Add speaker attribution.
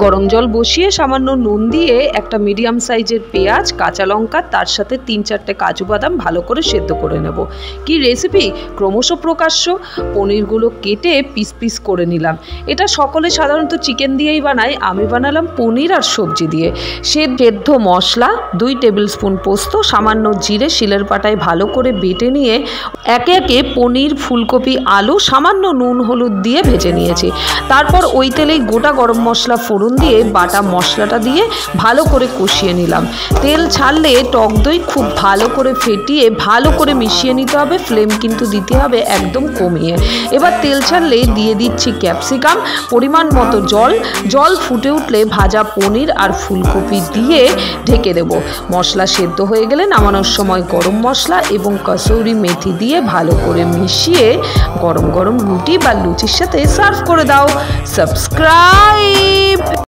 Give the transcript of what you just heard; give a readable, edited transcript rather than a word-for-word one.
Speaker 1: গরম জল বসিয়ে সামান্য নুন দিয়ে একটা মিডিয়াম সাইজের পেঁয়াজ, কাঁচা লঙ্কা, তার সাথে 3-4টে কাজু বাদাম ভালো করে সেদ্ধ করে নেব। কি রেসিপি, ক্রমশ প্রকাশ্য। পনিরগুলো কেটে পিস পিস করে নিলাম। এটা সকলে সাধারণত চিকেন দিয়েই বানায়, আমি বানালাম পনির আর সবজি দিয়ে। সেদ্ধ মশলা, 2 টেবিল স্পুন পোস্ত, সামান্য জিরে শিলের পাটায় ভালো করে বেটে নিয়ে একে একে পনির, ফুলকপি, আলু সামান্য নুন হলুদ দিয়ে ভেজে নিয়েছি। তারপর ওই তেলেই গোটা গরম মশলা ফোড়ন দিয়ে বাটা মশলাটা দিয়ে ভালো করে কষিয়ে নিলাম। তেল ছাড়লে টক দই খুব ভালো করে ফেটিয়ে ভালো করে মিশিয়ে নিতে হবে। ফ্লেম কিন্তু দিতে হবে একদম কমিয়ে। এবার তেল ছাড়লে দিয়ে দিচ্ছি ক্যাপসিকাম, পরিমাণ মতো জল ফুটে উঠলে ভাজা পনির আর ফুলকপি দিয়ে ঢেকে দেব। মশলা সেদ্ধ হয়ে গেলে নামানোর সময় গরম মশলা এবং কসুরি মেথি দিয়ে ভালো করে মিশিয়ে গরম গরম রুটি বা লুচির সাথে সার্ভ করে দাও। সাবস্ক্রাইব।